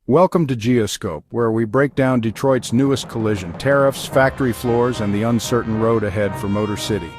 Welcome to Geoscope, where we break down Detroit's newest collision, tariffs, factory floors, and the uncertain road ahead for Motor City.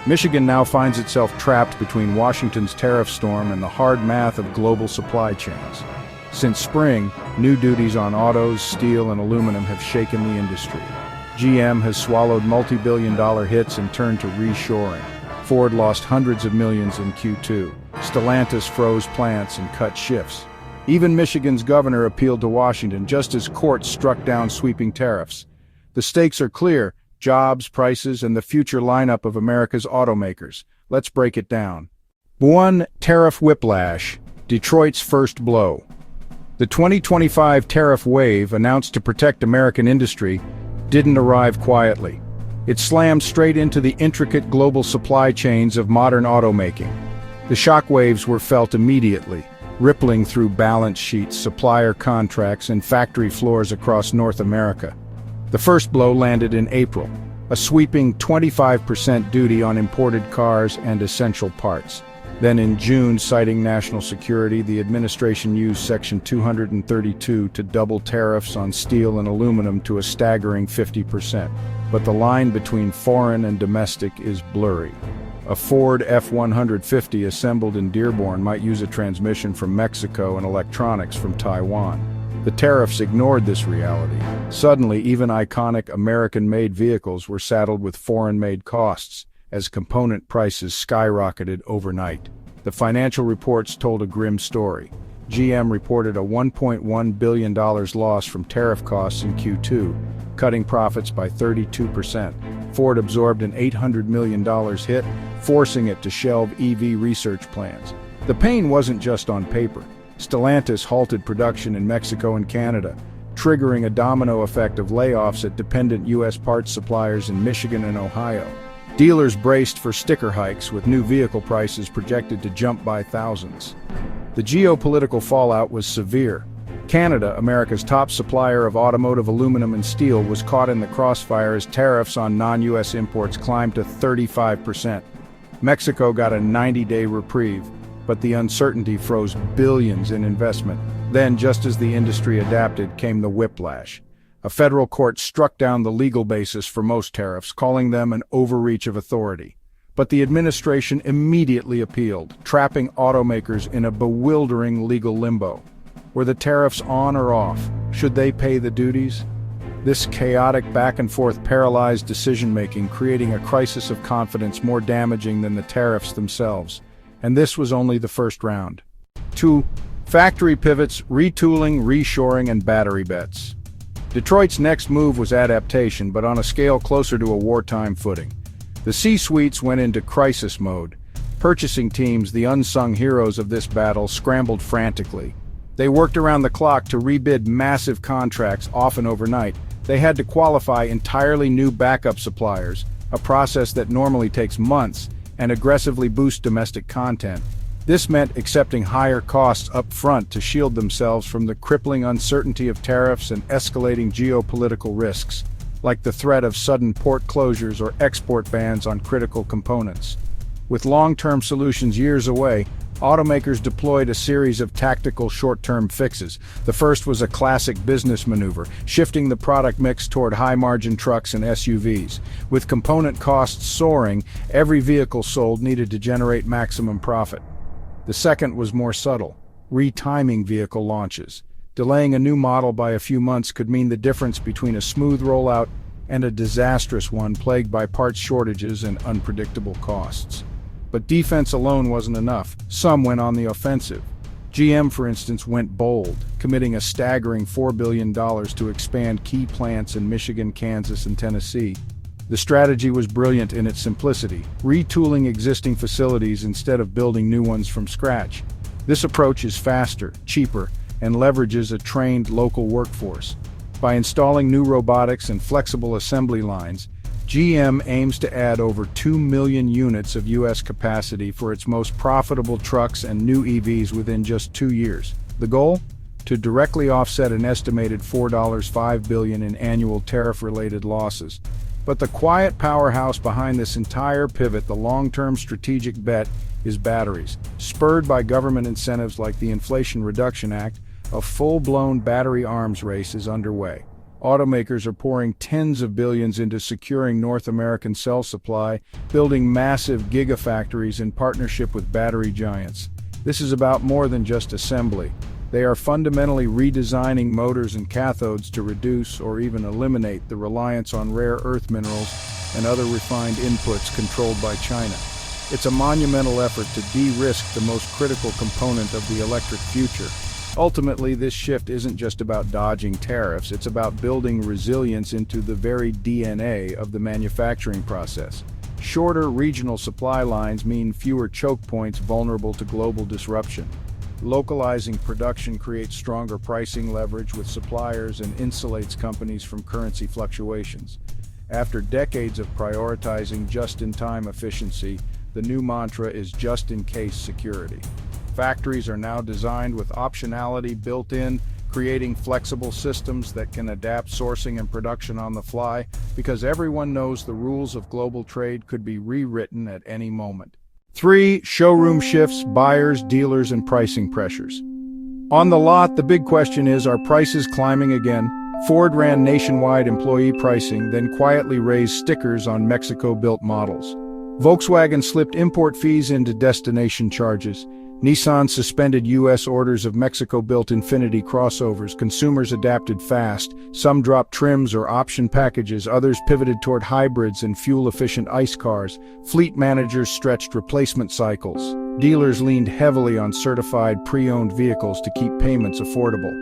Michigan now finds itself trapped between Washington's tariff storm and the hard math of global supply chains. Since spring, new duties on autos, steel, and aluminum have shaken the industry. GM has swallowed multi-billion-dollar hits and turned to reshoring. Ford lost hundreds of millions in Q2. Stellantis froze plants and cut shifts. Even Michigan's governor appealed to Washington just as courts struck down sweeping tariffs. The stakes are clear: jobs, prices, and the future lineup of America's automakers. Let's break it down. 1. Tariff Whiplash, Detroit's first blow. The 2025 tariff wave, announced to protect American industry, didn't arrive quietly. It slammed straight into the intricate global supply chains of modern automaking. The shockwaves were felt immediately, rippling through balance sheets, supplier contracts, and factory floors across North America. The first blow landed in April, a sweeping 25% duty on imported cars and essential parts. Then in June, citing national security, the administration used Section 232 to double tariffs on steel and aluminum to a staggering 50%. But the line between foreign and domestic is blurry. A Ford F-150 assembled in Dearborn might use a transmission from Mexico and electronics from Taiwan. The tariffs ignored this reality. Suddenly, even iconic American-made vehicles were saddled with foreign-made costs, as component prices skyrocketed overnight. The financial reports told a grim story. GM reported a $1.1 billion loss from tariff costs in Q2, cutting profits by 32%. Ford absorbed an $800 million hit, forcing it to shelve EV research plans. The pain wasn't just on paper. Stellantis halted production in Mexico and Canada, triggering a domino effect of layoffs at dependent U.S. parts suppliers in Michigan and Ohio. Dealers braced for sticker hikes, with new vehicle prices projected to jump by thousands. The geopolitical fallout was severe. Canada, America's top supplier of automotive aluminum and steel, was caught in the crossfire as tariffs on non-U.S. imports climbed to 35%. Mexico got a 90-day reprieve, but the uncertainty froze billions in investment. Then, just as the industry adapted, came the whiplash. A federal court struck down the legal basis for most tariffs, calling them an overreach of authority. But the administration immediately appealed, trapping automakers in a bewildering legal limbo. Were the tariffs on or off? Should they pay the duties? This chaotic back-and-forth paralyzed decision-making, creating a crisis of confidence more damaging than the tariffs themselves. And this was only the first round. 2. Factory pivots, retooling, reshoring, and battery bets. Detroit's next move was adaptation, but on a scale closer to a wartime footing. The C-suites went into crisis mode. Purchasing teams, the unsung heroes of this battle, scrambled frantically. They worked around the clock to rebid massive contracts, often overnight. They had to qualify entirely new backup suppliers, a process that normally takes months, and aggressively boost domestic content. This meant accepting higher costs up front to shield themselves from the crippling uncertainty of tariffs and escalating geopolitical risks, like the threat of sudden port closures or export bans on critical components. With long-term solutions years away, automakers deployed a series of tactical short-term fixes. The first was a classic business maneuver, shifting the product mix toward high-margin trucks and SUVs. With component costs soaring, every vehicle sold needed to generate maximum profit. The second was more subtle, retiming vehicle launches. Delaying a new model by a few months could mean the difference between a smooth rollout and a disastrous one plagued by parts shortages and unpredictable costs. But defense alone wasn't enough. Some went on the offensive. GM, for instance, went bold, committing a staggering $4 billion to expand key plants in Michigan, Kansas, and Tennessee. The strategy was brilliant in its simplicity, retooling existing facilities instead of building new ones from scratch. This approach is faster, cheaper, and leverages a trained local workforce. By installing new robotics and flexible assembly lines, GM aims to add over 2 million units of U.S. capacity for its most profitable trucks and new EVs within just 2 years. The goal? To directly offset an estimated $4.5 billion in annual tariff-related losses. But the quiet powerhouse behind this entire pivot, the long-term strategic bet, is batteries. Spurred by government incentives like the Inflation Reduction Act, A full-blown battery arms race is underway. Automakers are pouring tens of billions into securing North American cell supply, building massive gigafactories in partnership with battery giants. This is about more than just assembly. They are fundamentally redesigning motors and cathodes to reduce or even eliminate the reliance on rare earth minerals and other refined inputs controlled by China. It's a monumental effort to de-risk the most critical component of the electric future. Ultimately, this shift isn't just about dodging tariffs, it's about building resilience into the very DNA of the manufacturing process. Shorter regional supply lines mean fewer choke points vulnerable to global disruption. Localizing production creates stronger pricing leverage with suppliers and insulates companies from currency fluctuations. After decades of prioritizing just-in-time efficiency, the new mantra is just-in-case security. Factories are now designed with optionality built in, creating flexible systems that can adapt sourcing and production on the fly, because everyone knows the rules of global trade could be rewritten at any moment. 3. Showroom shifts, buyers, dealers, and pricing pressures. On the lot, the big question is, are prices climbing again? Ford ran nationwide employee pricing, then quietly raised stickers on Mexico-built models. Volkswagen slipped import fees into destination charges. Nissan suspended U.S. orders of Mexico-built Infiniti crossovers. Consumers adapted fast. Some dropped trims or option packages, others pivoted toward hybrids and fuel-efficient ICE cars. Fleet managers stretched replacement cycles. Dealers leaned heavily on certified pre-owned vehicles to keep payments affordable.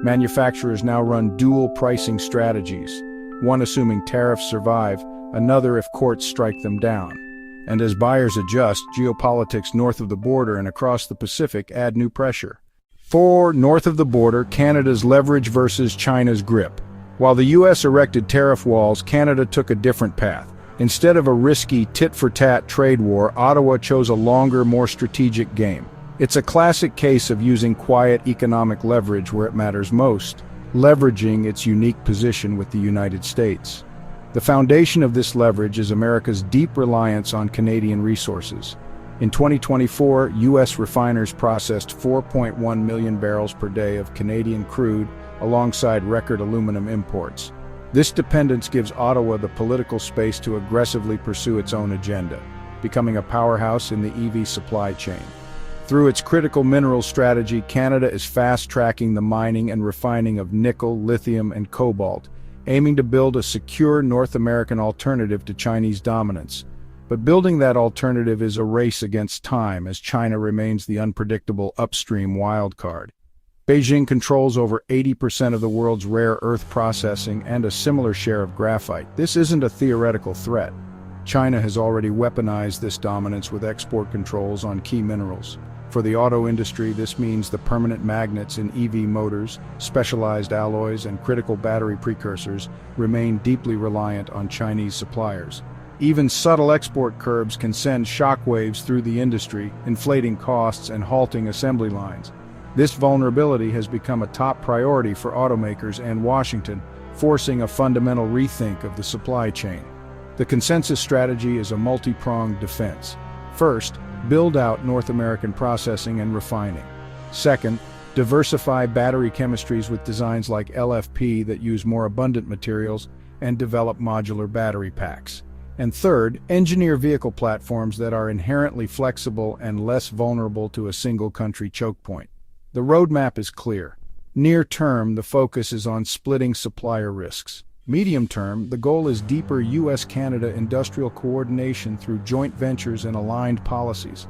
Manufacturers now run dual pricing strategies, one assuming tariffs survive, another if courts strike them down. And as buyers adjust, geopolitics north of the border and across the Pacific add new pressure. 4. North of the border, Canada's leverage versus China's grip. While the U.S. erected tariff walls, Canada took a different path. Instead of a risky tit-for-tat trade war, Ottawa chose a longer, more strategic game. It's a classic case of using quiet economic leverage where it matters most, leveraging its unique position with the United States. The foundation of this leverage is America's deep reliance on Canadian resources. In 2024, U.S. refiners processed 4.1 million barrels per day of Canadian crude alongside record aluminum imports. This dependence gives Ottawa the political space to aggressively pursue its own agenda, becoming a powerhouse in the EV supply chain. Through its critical minerals strategy, Canada is fast-tracking the mining and refining of nickel, lithium, and cobalt, aiming to build a secure North American alternative to Chinese dominance. But building that alternative is a race against time, as China remains the unpredictable upstream wildcard. Beijing controls over 80% of the world's rare earth processing and a similar share of graphite. This isn't a theoretical threat. China has already weaponized this dominance with export controls on key minerals. For the auto industry, this means the permanent magnets in EV motors, specialized alloys, and critical battery precursors remain deeply reliant on Chinese suppliers. Even subtle export curbs can send shockwaves through the industry, inflating costs and halting assembly lines. This vulnerability has become a top priority for automakers and Washington, forcing a fundamental rethink of the supply chain. The consensus strategy is a multi-pronged defense. First, build out North American processing and refining. Second, diversify battery chemistries with designs like LFP that use more abundant materials and develop modular battery packs. And third, engineer vehicle platforms that are inherently flexible and less vulnerable to a single country choke point. The roadmap is clear. Near term, the focus is on splitting supplier risks. Medium term, the goal is deeper U.S.-Canada industrial coordination through joint ventures and aligned policies.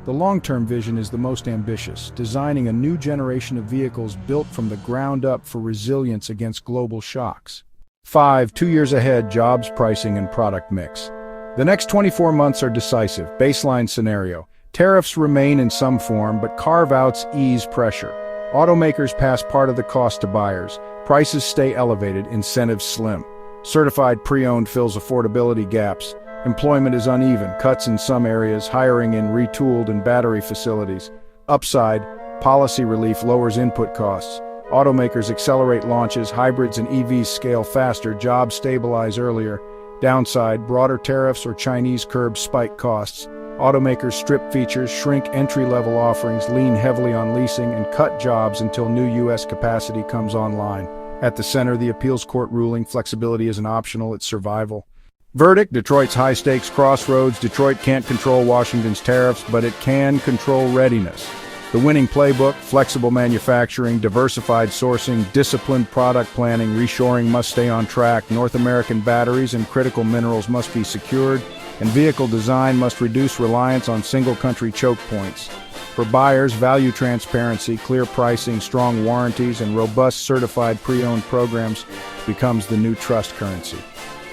The long-term vision is the most ambitious, designing a new generation of vehicles built from the ground up for resilience against global shocks. 5. 2 years ahead, jobs, pricing, and product mix. The next 24 months are decisive. Baseline scenario. Tariffs remain in some form, but carve-outs ease pressure. Automakers pass part of the cost to buyers. Prices stay elevated, incentives slim. Certified pre-owned fills affordability gaps. Employment is uneven, cuts in some areas, hiring in retooled and battery facilities. Upside, policy relief lowers input costs. Automakers accelerate launches, hybrids and EVs scale faster, jobs stabilize earlier. Downside, broader tariffs or Chinese curbs spike costs. Automakers strip features, shrink entry-level offerings, lean heavily on leasing, and cut jobs until new U.S. capacity comes online. At the center, the appeals court ruling, flexibility isn't optional, it's survival. Verdict, Detroit's high-stakes crossroads. Detroit can't control Washington's tariffs, but it can control readiness. The winning playbook, flexible manufacturing, diversified sourcing, disciplined product planning, reshoring must stay on track, North American batteries and critical minerals must be secured, and vehicle design must reduce reliance on single-country choke points. For buyers, value transparency, clear pricing, strong warranties, and robust certified pre-owned programs becomes the new trust currency.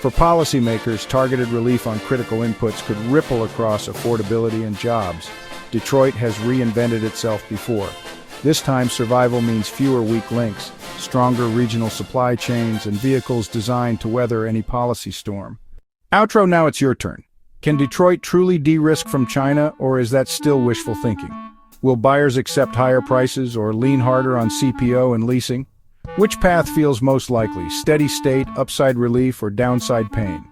For policymakers, targeted relief on critical inputs could ripple across affordability and jobs. Detroit has reinvented itself before. This time, survival means fewer weak links, stronger regional supply chains, and vehicles designed to weather any policy storm. Outro, now it's your turn. Can Detroit truly de-risk from China, or is that still wishful thinking? Will buyers accept higher prices or lean harder on CPO and leasing? Which path feels most likely, steady state, upside relief, or downside pain?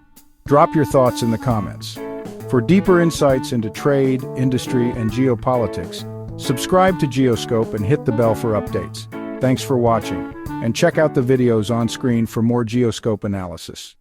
Drop your thoughts in the comments. For deeper insights into trade, industry, and geopolitics, subscribe to Geoscope and hit the bell for updates. Thanks for watching, and check out the videos on screen for more Geoscope analysis.